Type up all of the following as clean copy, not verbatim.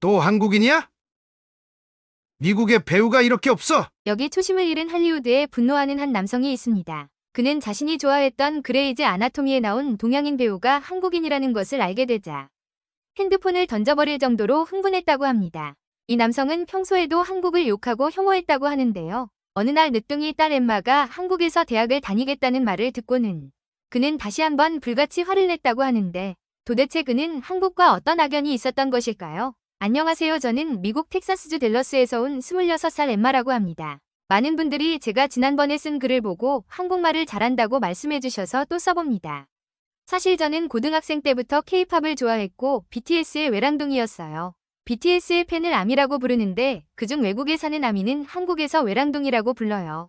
또 한국인이야? 미국에 배우가 이렇게 없어? 여기 초심을 잃은 할리우드에 분노하는 한 남성이 있습니다. 그는 자신이 좋아했던 그레이즈 아나토미에 나온 동양인 배우가 한국인이라는 것을 알게 되자 핸드폰을 던져버릴 정도로 흥분했다고 합니다. 이 남성은 평소에도 한국을 욕하고 혐오했다고 하는데요. 어느 날 늦둥이 딸 엠마가 한국에서 대학을 다니겠다는 말을 듣고는 그는 다시 한번 불같이 화를 냈다고 하는데 도대체 그는 한국과 어떤 악연이 있었던 것일까요? 안녕하세요. 저는 미국 텍사스주 댈러스에서 온 26살 엠마라고 합니다. 많은 분들이 제가 지난번에 쓴 글을 보고 한국말을 잘한다고 말씀해 주셔서 또 써봅니다. 사실 저는 고등학생 때부터 K-팝을 좋아했고 BTS의 외랑둥이였어요. BTS의 팬을 아미라고 부르는데 그중 외국에 사는 아미는 한국에서 외랑둥이라고 불러요.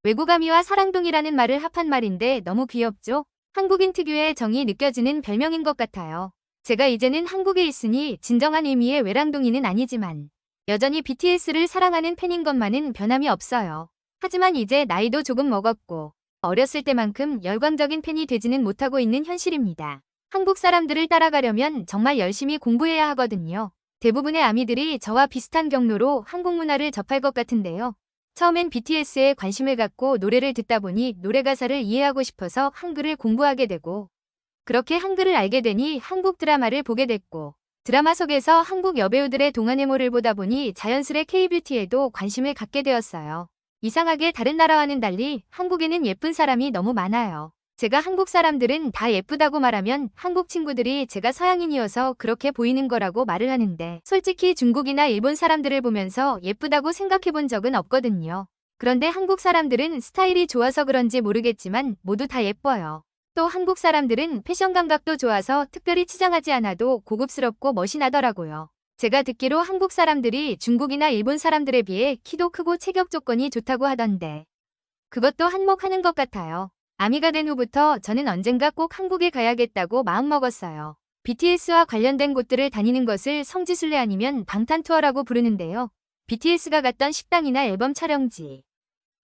외국 아미와 사랑둥이라는 말을 합한 말인데 너무 귀엽죠? 한국인 특유의 정이 느껴지는 별명인 것 같아요. 제가 이제는 한국에 있으니 진정한 의미의 외랑둥이는 아니지만 여전히 BTS를 사랑하는 팬인 것만은 변함이 없어요. 하지만 이제 나이도 조금 먹었고 어렸을 때만큼 열광적인 팬이 되지는 못하고 있는 현실입니다. 한국 사람들을 따라가려면 정말 열심히 공부해야 하거든요. 대부분의 아미들이 저와 비슷한 경로로 한국 문화를 접할 것 같은데요. 처음엔 BTS에 관심을 갖고 노래를 듣다 보니 노래 가사를 이해하고 싶어서 한글을 공부하게 되고 그렇게 한글을 알게 되니 한국 드라마를 보게 됐고 드라마 속에서 한국 여배우들의 동안회모를 보다 보니 자연스레 K-뷰티에도 관심을 갖게 되었어요. 이상하게 다른 나라와는 달리 한국에는 예쁜 사람이 너무 많아요. 제가 한국 사람들은 다 예쁘다고 말하면 한국 친구들이 제가 서양인이어서 그렇게 보이는 거라고 말을 하는데 솔직히 중국이나 일본 사람들을 보면서 예쁘다고 생각해 본 적은 없거든요. 그런데 한국 사람들은 스타일이 좋아서 그런지 모르겠지만 모두 다 예뻐요. 또 한국 사람들은 패션 감각도 좋아서 특별히 치장하지 않아도 고급스럽고 멋이 나더라고요. 제가 듣기로 한국 사람들이 중국이나 일본 사람들에 비해 키도 크고 체격 조건이 좋다고 하던데 그것도 한몫하는 것 같아요. 아미가 된 후부터 저는 언젠가 꼭 한국에 가야겠다고 마음먹었어요. BTS와 관련된 곳들을 다니는 것을 성지순례 아니면 방탄투어라고 부르는데요. BTS가 갔던 식당이나 앨범 촬영지,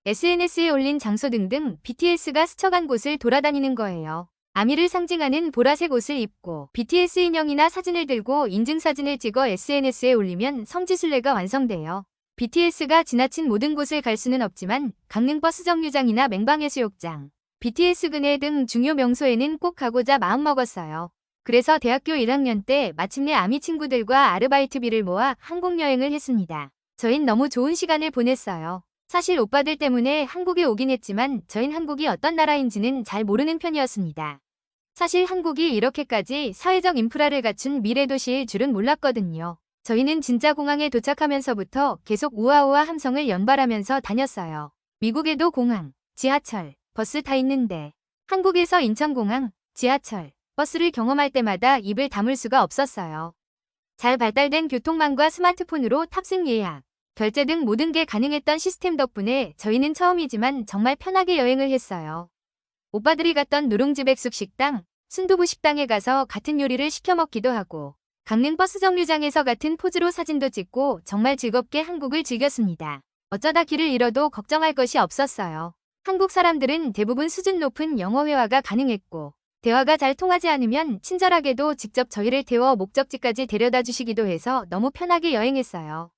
SNS에 올린 장소 등등 BTS가 스쳐간 곳을 돌아다니는 거예요. 아미를 상징하는 보라색 옷을 입고 BTS 인형이나 사진을 들고 인증사진을 찍어 SNS에 올리면 성지순례가 완성돼요. BTS가 지나친 모든 곳을 갈 수는 없지만 강릉버스 정류장이나 맹방해수욕장, BTS 근해 등 중요 명소에는 꼭 가고자 마음먹었어요. 그래서 대학교 1학년 때 마침내 아미 친구들과 아르바이트비를 모아 한국 여행을 했습니다. 저흰 너무 좋은 시간을 보냈어요. 사실 오빠들 때문에 한국에 오긴 했지만 저흰 한국이 어떤 나라인지는 잘 모르는 편이었습니다. 사실 한국이 이렇게까지 사회적 인프라를 갖춘 미래도시일 줄은 몰랐거든요. 저희는 진짜 공항에 도착하면서부터 계속 우아우아 함성을 연발하면서 다녔어요. 미국에도 공항, 지하철, 버스 다 있는데 한국에서 인천공항, 지하철, 버스를 경험할 때마다 입을 다물 수가 없었어요. 잘 발달된 교통망과 스마트폰으로 탑승 예약, 결제 등 모든 게 가능했던 시스템 덕분에 저희는 처음이지만 정말 편하게 여행을 했어요. 오빠들이 갔던 누룽지 백숙 식당, 순두부 식당에 가서 같은 요리를 시켜 먹기도 하고 강릉 버스 정류장에서 같은 포즈로 사진도 찍고 정말 즐겁게 한국을 즐겼습니다. 어쩌다 길을 잃어도 걱정할 것이 없었어요. 한국 사람들은 대부분 수준 높은 영어 회화가 가능했고 대화가 잘 통하지 않으면 친절하게도 직접 저희를 태워 목적지까지 데려다 주시기도 해서 너무 편하게 여행했어요.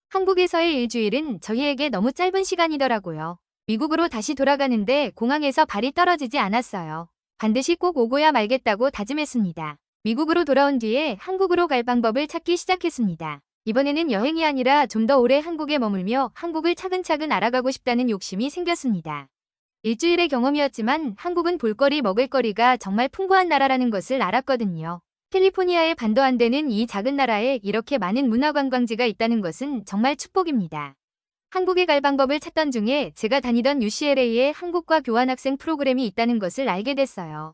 한국에서의 일주일은 저희에게 너무 짧은 시간이더라고요. 미국으로 다시 돌아가는데 공항에서 발이 떨어지지 않았어요. 반드시 꼭 오고야 말겠다고 다짐했습니다. 미국으로 돌아온 뒤에 한국으로 갈 방법을 찾기 시작했습니다. 이번에는 여행이 아니라 좀 더 오래 한국에 머물며 한국을 차근차근 알아가고 싶다는 욕심이 생겼습니다. 일주일의 경험이었지만 한국은 볼거리 먹을거리가 정말 풍부한 나라라는 것을 알았거든요. 캘리포니아의 반도 안 되는 이 작은 나라에 이렇게 많은 문화관광지가 있다는 것은 정말 축복입니다. 한국에 갈 방법을 찾던 중에 제가 다니던 UCLA에 한국과 교환학생 프로그램이 있다는 것을 알게 됐어요.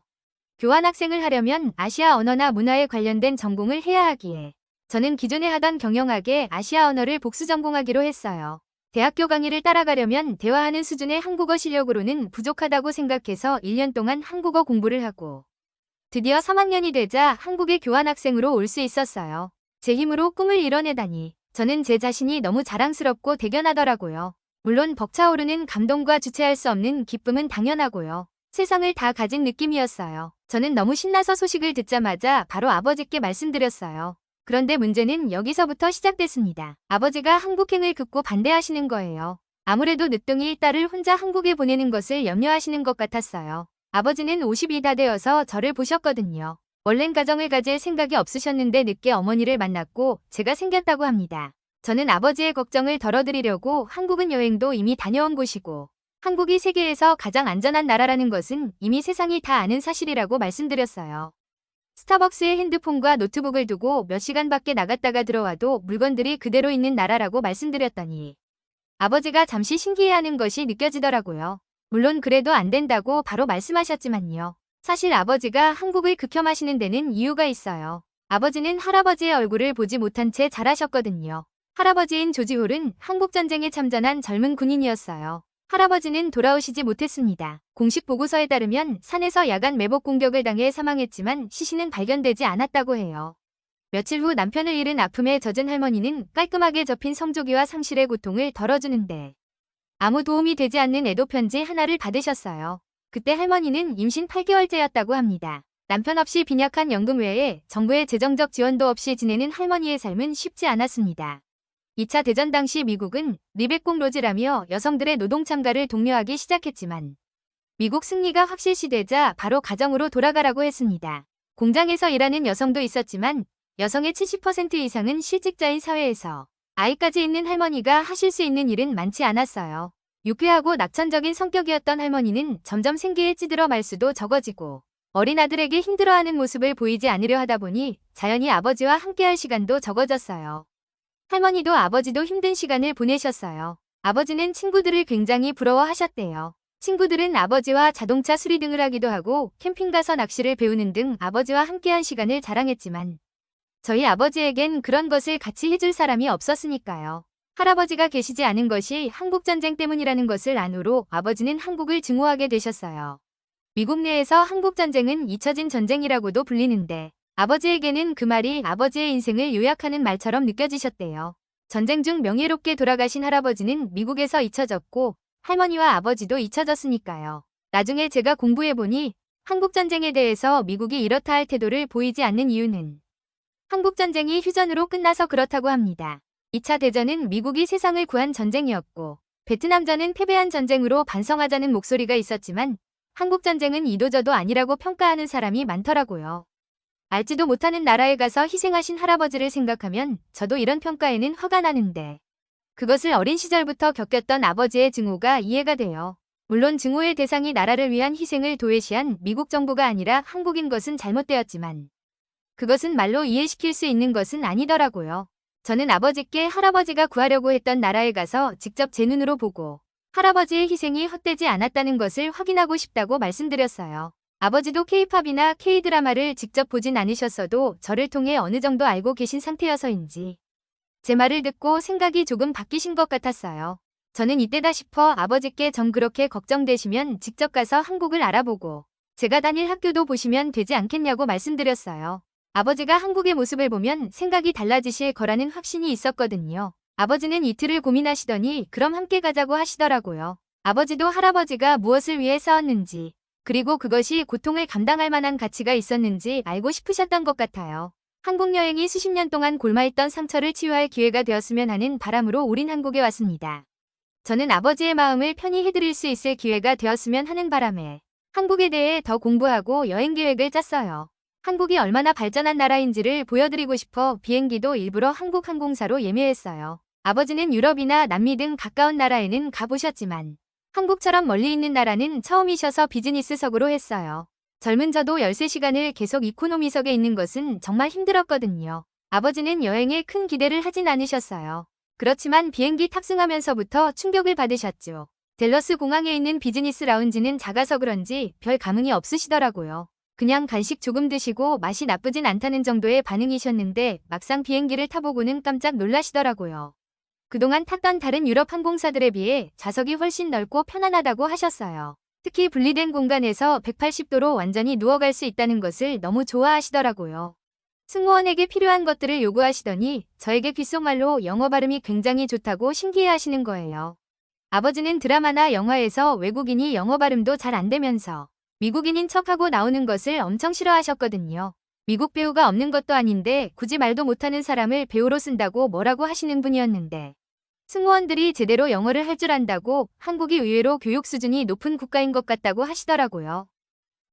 교환학생을 하려면 아시아 언어나 문화에 관련된 전공을 해야 하기에 저는 기존에 하던 경영학에 아시아 언어를 복수 전공하기로 했어요. 대학교 강의를 따라가려면 대화하는 수준의 한국어 실력으로는 부족하다고 생각해서 1년 동안 한국어 공부를 하고 드디어 3학년이 되자 한국에 교환학생으로 올 수 있었어요. 제 힘으로 꿈을 이뤄내다니 저는 제 자신이 너무 자랑스럽고 대견하더라고요. 물론 벅차오르는 감동과 주체할 수 없는 기쁨은 당연하고요. 세상을 다 가진 느낌이었어요. 저는 너무 신나서 소식을 듣자마자 바로 아버지께 말씀드렸어요. 그런데 문제는 여기서부터 시작됐습니다. 아버지가 한국행을 극구 반대하시는 거예요. 아무래도 늦둥이 딸을 혼자 한국에 보내는 것을 염려하시는 것 같았어요. 아버지는 50이 다 되어서 저를 보셨거든요. 원래는 가정을 가질 생각이 없으셨는데 늦게 어머니를 만났고 제가 생겼다고 합니다. 저는 아버지의 걱정을 덜어드리려고 한국은 여행도 이미 다녀온 곳이고 한국이 세계에서 가장 안전한 나라라는 것은 이미 세상이 다 아는 사실이라고 말씀드렸어요. 스타벅스에 핸드폰과 노트북을 두고 몇 시간 밖에 나갔다가 들어와도 물건들이 그대로 있는 나라라고 말씀드렸더니 아버지가 잠시 신기해하는 것이 느껴지더라고요. 물론 그래도 안 된다고 바로 말씀하셨지만요. 사실 아버지가 한국을 극혐하시는 데는 이유가 있어요. 아버지는 할아버지의 얼굴을 보지 못한 채 자라셨거든요. 할아버지인 조지홀은 한국전쟁에 참전한 젊은 군인이었어요. 할아버지는 돌아오시지 못했습니다. 공식 보고서에 따르면 산에서 야간 매복 공격을 당해 사망했지만 시신은 발견되지 않았다고 해요. 며칠 후 남편을 잃은 아픔에 젖은 할머니는 깔끔하게 접힌 성조기와 상실의 고통을 덜어주는데 아무 도움이 되지 않는 애도 편지 하나를 받으셨어요. 그때 할머니는 임신 8개월째였다고 합니다. 남편 없이 빈약한 연금 외에 정부의 재정적 지원도 없이 지내는 할머니의 삶은 쉽지 않았습니다. 2차 대전 당시 미국은 리베콩 로즈라며 여성들의 노동 참가를 독려하기 시작했지만 미국 승리가 확실시되자 바로 가정으로 돌아가라고 했습니다. 공장에서 일하는 여성도 있었지만 여성의 70% 이상은 실직자인 사회에서 아이까지 있는 할머니가 하실 수 있는 일은 많지 않았어요. 유쾌하고 낙천적인 성격이었던 할머니는 점점 생계에 찌들어 말 수도 적어지고 어린 아들에게 힘들어하는 모습을 보이지 않으려 하다 보니 자연히 아버지와 함께할 시간도 적어졌어요. 할머니도 아버지도 힘든 시간을 보내셨어요. 아버지는 친구들을 굉장히 부러워하셨대요. 친구들은 아버지와 자동차 수리 등을 하기도 하고 캠핑 가서 낚시를 배우는 등 아버지와 함께한 시간을 자랑했지만 저희 아버지에겐 그런 것을 같이 해줄 사람이 없었으니까요. 할아버지가 계시지 않은 것이 한국전쟁 때문이라는 것을 안 후로 아버지는 한국을 증오하게 되셨어요. 미국 내에서 한국전쟁은 잊혀진 전쟁이라고도 불리는데 아버지에게는 그 말이 아버지의 인생을 요약하는 말처럼 느껴지셨대요. 전쟁 중 명예롭게 돌아가신 할아버지는 미국에서 잊혀졌고 할머니와 아버지도 잊혀졌으니까요. 나중에 제가 공부해보니 한국전쟁에 대해서 미국이 이렇다 할 태도를 보이지 않는 이유는 한국전쟁이 휴전으로 끝나서 그렇다고 합니다. 2차 대전은 미국이 세상을 구한 전쟁이었고 베트남전은 패배한 전쟁으로 반성하자는 목소리가 있었지만 한국전쟁은 이도저도 아니라고 평가하는 사람이 많더라고요. 알지도 못하는 나라에 가서 희생하신 할아버지를 생각하면 저도 이런 평가에는 화가 나는데 그것을 어린 시절부터 겪었던 아버지의 증오가 이해가 돼요. 물론 증오의 대상이 나라를 위한 희생을 도외시한 미국 정부가 아니라 한국인 것은 잘못되었지만 그것은 말로 이해시킬 수 있는 것은 아니더라고요. 저는 아버지께 할아버지가 구하려고 했던 나라에 가서 직접 제 눈으로 보고 할아버지의 희생이 헛되지 않았다는 것을 확인하고 싶다고 말씀드렸어요. 아버지도 K-팝이나 K-드라마를 직접 보진 않으셨어도 저를 통해 어느 정도 알고 계신 상태여서인지 제 말을 듣고 생각이 조금 바뀌신 것 같았어요. 저는 이때다 싶어 아버지께 정 그렇게 걱정되시면 직접 가서 한국을 알아보고 제가 다닐 학교도 보시면 되지 않겠냐고 말씀드렸어요. 아버지가 한국의 모습을 보면 생각이 달라지실 거라는 확신이 있었거든요. 아버지는 이틀을 고민하시더니 그럼 함께 가자고 하시더라고요. 아버지도 할아버지가 무엇을 위해 싸웠는지 그리고 그것이 고통을 감당할 만한 가치가 있었는지 알고 싶으셨던 것 같아요. 한국 여행이 수십 년 동안 골마했던 상처를 치유할 기회가 되었으면 하는 바람으로 우린 한국에 왔습니다. 저는 아버지의 마음을 편히 해드릴 수 있을 기회가 되었으면 하는 바람에 한국에 대해 더 공부하고 여행 계획을 짰어요. 한국이 얼마나 발전한 나라인지를 보여드리고 싶어 비행기도 일부러 한국 항공사로 예매했어요. 아버지는 유럽이나 남미 등 가까운 나라에는 가보셨지만 한국처럼 멀리 있는 나라는 처음이셔서 비즈니스석으로 했어요. 젊은 저도 13시간을 계속 이코노미석에 있는 것은 정말 힘들었거든요. 아버지는 여행에 큰 기대를 하진 않으셨어요. 그렇지만 비행기 탑승하면서부터 충격을 받으셨죠. 댈러스 공항에 있는 비즈니스 라운지는 작아서 그런지 별 감흥이 없으시더라고요. 그냥 간식 조금 드시고 맛이 나쁘진 않다는 정도의 반응이셨는데 막상 비행기를 타보고는 깜짝 놀라시더라고요. 그동안 탔던 다른 유럽 항공사들에 비해 좌석이 훨씬 넓고 편안하다고 하셨어요. 특히 분리된 공간에서 180도로 완전히 누워갈 수 있다는 것을 너무 좋아하시더라고요. 승무원에게 필요한 것들을 요구하시더니 저에게 귓속말로 영어 발음이 굉장히 좋다고 신기해하시는 거예요. 아버지는 드라마나 영화에서 외국인이 영어 발음도 잘 안 되면서 미국인인 척하고 나오는 것을 엄청 싫어하셨거든요. 미국 배우가 없는 것도 아닌데 굳이 말도 못하는 사람을 배우로 쓴다고 뭐라고 하시는 분이었는데 승무원들이 제대로 영어를 할 줄 안다고 한국이 의외로 교육 수준이 높은 국가인 것 같다고 하시더라고요.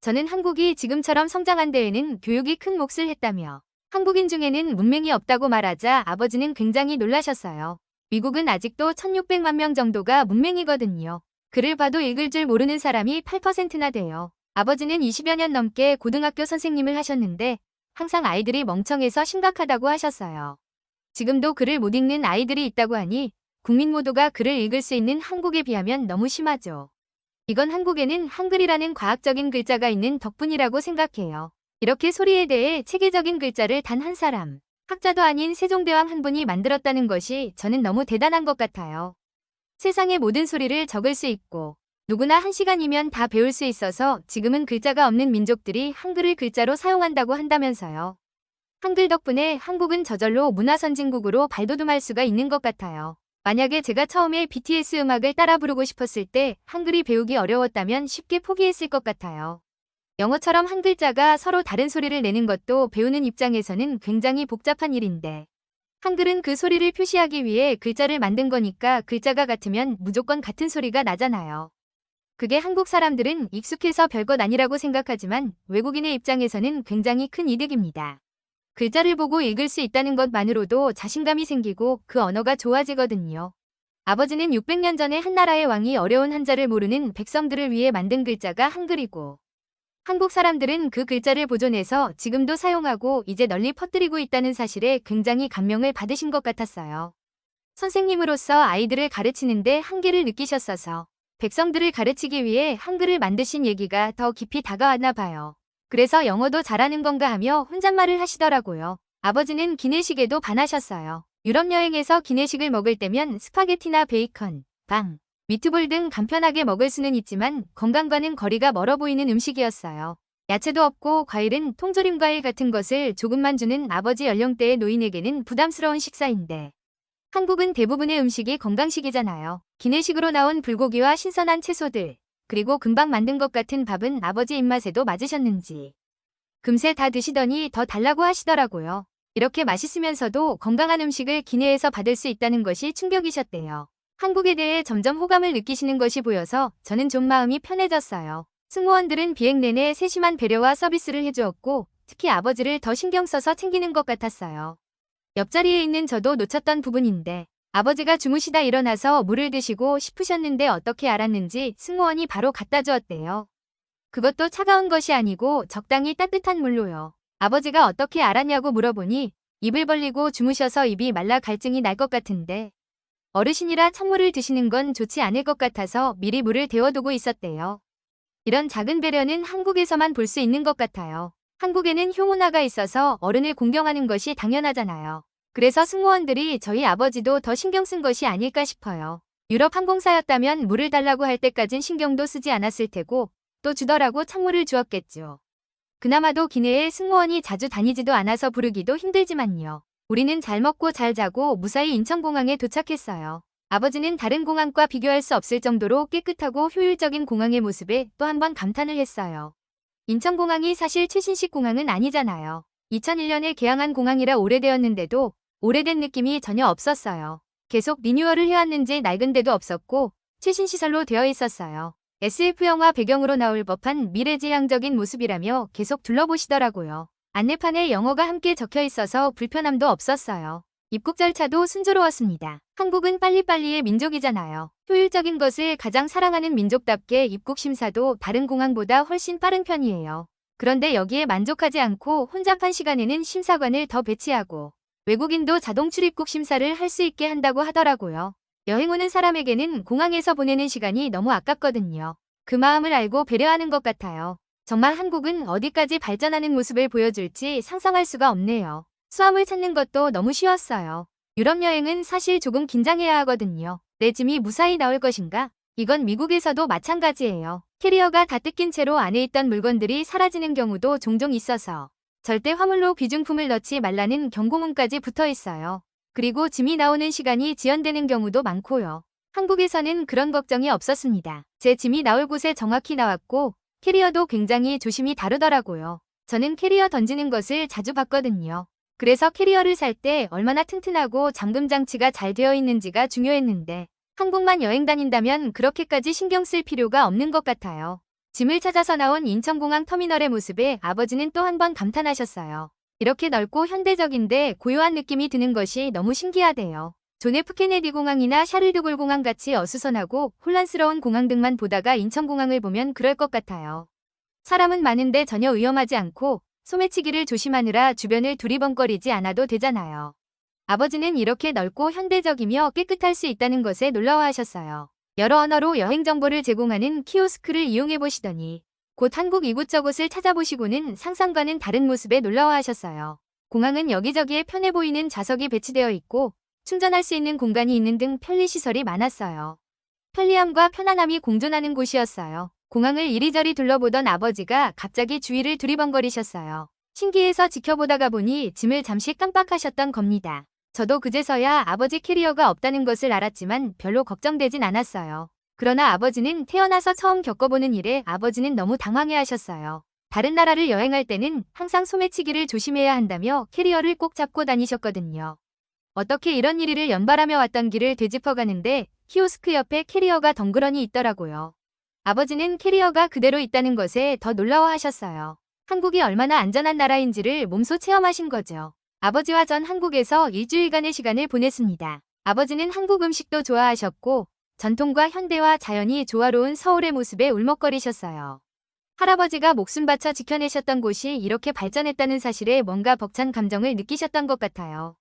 저는 한국이 지금처럼 성장한 데에는 교육이 큰 몫을 했다며 한국인 중에는 문맹이 없다고 말하자 아버지는 굉장히 놀라셨어요. 미국은 아직도 1600만 명 정도가 문맹이거든요. 글을 봐도 읽을 줄 모르는 사람이 8%나 돼요. 아버지는 20여 년 넘게 고등학교 선생님을 하셨는데 항상 아이들이 멍청해서 심각하다고 하셨어요. 지금도 글을 못 읽는 아이들이 있다고 하니 국민 모두가 글을 읽을 수 있는 한국에 비하면 너무 심하죠. 이건 한국에는 한글이라는 과학적인 글자가 있는 덕분이라고 생각해요. 이렇게 소리에 대해 체계적인 글자를 단 한 사람, 학자도 아닌 세종대왕 한 분이 만들었다는 것이 저는 너무 대단한 것 같아요. 세상의 모든 소리를 적을 수 있고 누구나 1시간이면 다 배울 수 있어서 지금은 글자가 없는 민족들이 한글을 글자로 사용한다고 한다면서요. 한글 덕분에 한국은 저절로 문화선진국으로 발돋움할 수가 있는 것 같아요. 만약에 제가 처음에 BTS 음악을 따라 부르고 싶었을 때 한글이 배우기 어려웠다면 쉽게 포기했을 것 같아요. 영어처럼 한 글자가 서로 다른 소리를 내는 것도 배우는 입장에서는 굉장히 복잡한 일인데 한글은 그 소리를 표시하기 위해 글자를 만든 거니까 글자가 같으면 무조건 같은 소리가 나잖아요. 그게 한국 사람들은 익숙해서 별것 아니라고 생각하지만 외국인의 입장에서는 굉장히 큰 이득입니다. 글자를 보고 읽을 수 있다는 것만으로도 자신감이 생기고 그 언어가 좋아지거든요. 아버지는 600년 전에 한나라의 왕이 어려운 한자를 모르는 백성들을 위해 만든 글자가 한글이고 한국 사람들은 그 글자를 보존해서 지금도 사용하고 이제 널리 퍼뜨리고 있다는 사실에 굉장히 감명을 받으신 것 같았어요. 선생님으로서 아이들을 가르치는데 한계를 느끼셨어서 백성들을 가르치기 위해 한글을 만드신 얘기가 더 깊이 다가왔나 봐요. 그래서 영어도 잘하는 건가 하며 혼잣말을 하시더라고요. 아버지는 기내식에도 반하셨어요. 유럽 여행에서 기내식을 먹을 때면 스파게티나 베이컨, 빵, 미트볼 등 간편하게 먹을 수는 있지만 건강과는 거리가 멀어 보이는 음식이었어요. 야채도 없고 과일은 통조림 과일 같은 것을 조금만 주는 아버지 연령대의 노인에게는 부담스러운 식사인데 한국은 대부분의 음식이 건강식이잖아요. 기내식으로 나온 불고기와 신선한 채소들, 그리고 금방 만든 것 같은 밥은 아버지 입맛에도 맞으셨는지 금세 다 드시더니 더 달라고 하시더라고요. 이렇게 맛있으면서도 건강한 음식을 기내에서 받을 수 있다는 것이 충격이셨대요. 한국에 대해 점점 호감을 느끼시는 것이 보여서 저는 좀 마음이 편해졌어요. 승무원들은 비행 내내 세심한 배려와 서비스를 해주었고 특히 아버지를 더 신경 써서 챙기는 것 같았어요. 옆자리에 있는 저도 놓쳤던 부분인데 아버지가 주무시다 일어나서 물을 드시고 싶으셨는데 어떻게 알았는지 승무원이 바로 갖다 주었대요. 그것도 차가운 것이 아니고 적당히 따뜻한 물로요. 아버지가 어떻게 알았냐고 물어보니 입을 벌리고 주무셔서 입이 말라 갈증이 날 것 같은데 어르신이라 찬물을 드시는 건 좋지 않을 것 같아서 미리 물을 데워두고 있었대요. 이런 작은 배려는 한국에서만 볼 수 있는 것 같아요. 한국에는 효문화가 있어서 어른을 공경하는 것이 당연하잖아요. 그래서 승무원들이 저희 아버지도 더 신경 쓴 것이 아닐까 싶어요. 유럽 항공사였다면 물을 달라고 할 때까진 신경도 쓰지 않았을 테고 또 주더라고 찬물을 주었겠죠. 그나마도 기내에 승무원이 자주 다니지도 않아서 부르기도 힘들지만요. 우리는 잘 먹고 잘 자고 무사히 인천공항에 도착했어요. 아버지는 다른 공항과 비교할 수 없을 정도로 깨끗하고 효율적인 공항의 모습에 또 한 번 감탄을 했어요. 인천공항이 사실 최신식 공항은 아니잖아요. 2001년에 개항한 공항이라 오래되었는데도 오래된 느낌이 전혀 없었어요. 계속 리뉴얼을 해왔는지 낡은 데도 없었고 최신 시설로 되어 있었어요. SF 영화 배경으로 나올 법한 미래지향적인 모습이라며 계속 둘러보시더라고요. 안내판에 영어가 함께 적혀 있어서 불편함도 없었어요. 입국 절차도 순조로웠습니다. 한국은 빨리빨리의 민족이잖아요. 효율적인 것을 가장 사랑하는 민족답게 입국 심사도 다른 공항보다 훨씬 빠른 편이에요. 그런데 여기에 만족하지 않고 혼잡한 시간에는 심사관을 더 배치하고 외국인도 자동 출입국 심사를 할 수 있게 한다고 하더라고요. 여행 오는 사람에게는 공항에서 보내는 시간이 너무 아깝거든요. 그 마음을 알고 배려하는 것 같아요. 정말 한국은 어디까지 발전하는 모습을 보여줄지 상상할 수가 없네요. 수화물 찾는 것도 너무 쉬웠어요. 유럽 여행은 사실 조금 긴장해야 하거든요. 내 짐이 무사히 나올 것인가? 이건 미국에서도 마찬가지예요. 캐리어가 다 뜯긴 채로 안에 있던 물건들이 사라지는 경우도 종종 있어서 절대 화물로 귀중품을 넣지 말라는 경고문까지 붙어 있어요. 그리고 짐이 나오는 시간이 지연되는 경우도 많고요. 한국에서는 그런 걱정이 없었습니다. 제 짐이 나올 곳에 정확히 나왔고 캐리어도 굉장히 조심히 다루더라고요. 저는 캐리어 던지는 것을 자주 봤거든요. 그래서 캐리어를 살 때 얼마나 튼튼하고 잠금 장치가 잘 되어 있는지가 중요했는데 한국만 여행 다닌다면 그렇게까지 신경 쓸 필요가 없는 것 같아요. 짐을 찾아서 나온 인천공항 터미널의 모습에 아버지는 또 한 번 감탄하셨어요. 이렇게 넓고 현대적인데 고요한 느낌이 드는 것이 너무 신기하대요. 존 F 케네디 공항이나 샤를드골 공항 같이 어수선하고 혼란스러운 공항들만 보다가 인천공항을 보면 그럴 것 같아요. 사람은 많은데 전혀 위험하지 않고 소매치기를 조심하느라 주변을 두리번거리지 않아도 되잖아요. 아버지는 이렇게 넓고 현대적이며 깨끗할 수 있다는 것에 놀라워하셨어요. 여러 언어로 여행 정보를 제공하는 키오스크를 이용해 보시더니 곧 한국 이곳저곳을 찾아보시고는 상상과는 다른 모습에 놀라워하셨어요. 공항은 여기저기에 편해 보이는 좌석이 배치되어 있고 충전할 수 있는 공간이 있는 등 편리시설이 많았어요. 편리함과 편안함이 공존하는 곳이었어요. 공항을 이리저리 둘러보던 아버지가 갑자기 주위를 두리번거리셨어요. 신기해서 지켜보다가 보니 짐을 잠시 깜빡하셨던 겁니다. 저도 그제서야 아버지 캐리어가 없다는 것을 알았지만 별로 걱정되진 않았어요. 그러나 아버지는 태어나서 처음 겪어보는 일에 아버지는 너무 당황해하셨어요. 다른 나라를 여행할 때는 항상 소매치기를 조심해야 한다며 캐리어를 꼭 잡고 다니셨거든요. 어떻게 이런 일을 연발하며 왔던 길을 되짚어가는데 키오스크 옆에 캐리어가 덩그러니 있더라고요. 아버지는 캐리어가 그대로 있다는 것에 더 놀라워하셨어요. 한국이 얼마나 안전한 나라인지를 몸소 체험하신 거죠. 아버지와 전 한국에서 일주일간의 시간을 보냈습니다. 아버지는 한국 음식도 좋아하셨고 전통과 현대와 자연이 조화로운 서울의 모습에 울먹거리셨어요. 할아버지가 목숨 바쳐 지켜내셨던 곳이 이렇게 발전했다는 사실에 뭔가 벅찬 감정을 느끼셨던 것 같아요.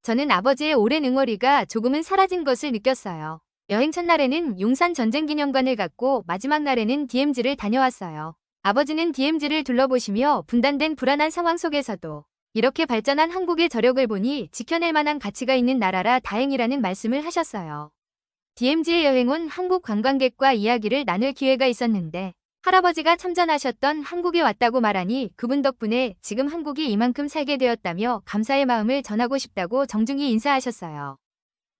저는 아버지의 오랜 응어리가 조금은 사라진 것을 느꼈어요. 여행 첫날에는 용산 전쟁기념관을 갔고 마지막 날에는 DMZ를 다녀왔어요. 아버지는 DMZ를 둘러보시며 분단된 불안한 상황 속에서도 이렇게 발전한 한국의 저력을 보니 지켜낼 만한 가치가 있는 나라라 다행이라는 말씀을 하셨어요. DMZ에 여행 온 한국 관광객과 이야기를 나눌 기회가 있었는데 할아버지가 참전하셨던 한국에 왔다고 말하니 그분 덕분에 지금 한국이 이만큼 살게 되었다며 감사의 마음을 전하고 싶다고 정중히 인사하셨어요.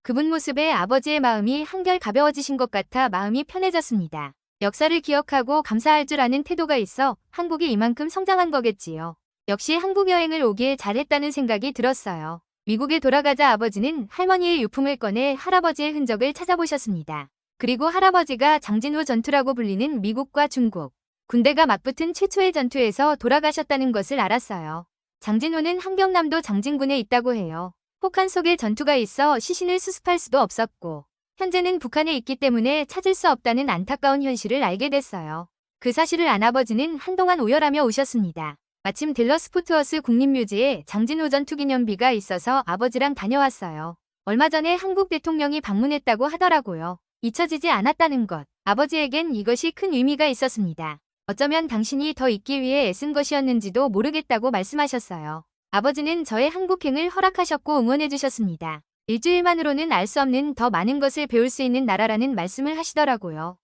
그분 모습에 아버지의 마음이 한결 가벼워지신 것 같아 마음이 편해졌습니다. 역사를 기억하고 감사할 줄 아는 태도가 있어 한국이 이만큼 성장한 거겠지요. 역시 한국 여행을 오길 잘했다는 생각이 들었어요. 미국에 돌아가자 아버지는 할머니의 유품을 꺼내 할아버지의 흔적을 찾아보셨습니다. 그리고 할아버지가 장진호 전투라고 불리는 미국과 중국, 군대가 맞붙은 최초의 전투에서 돌아가셨다는 것을 알았어요. 장진호는 함경남도 장진군에 있다고 해요. 혹한 속에 전투가 있어 시신을 수습할 수도 없었고 현재는 북한에 있기 때문에 찾을 수 없다는 안타까운 현실을 알게 됐어요. 그 사실을 안 아버지는 한동안 오열하며 우셨습니다. 마침 댈러스 포트워스 국립묘지에 장진호 전투 기념비가 있어서 아버지랑 다녀왔어요. 얼마 전에 한국 대통령이 방문했다고 하더라고요. 잊혀지지 않았다는 것. 아버지에겐 이것이 큰 의미가 있었습니다. 어쩌면 당신이 더 있기 위해 애쓴 것이었는지도 모르겠다고 말씀하셨어요. 아버지는 저의 한국행을 허락하셨고 응원해주셨습니다. 일주일만으로는 알 수 없는 더 많은 것을 배울 수 있는 나라라는 말씀을 하시더라고요.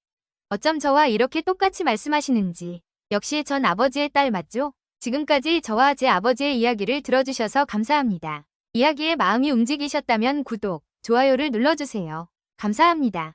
어쩜 저와 이렇게 똑같이 말씀하시는지. 역시 전 아버지의 딸 맞죠? 지금까지 저와 제 아버지의 이야기를 들어주셔서 감사합니다. 이야기에 마음이 움직이셨다면 구독, 좋아요를 눌러주세요. 감사합니다.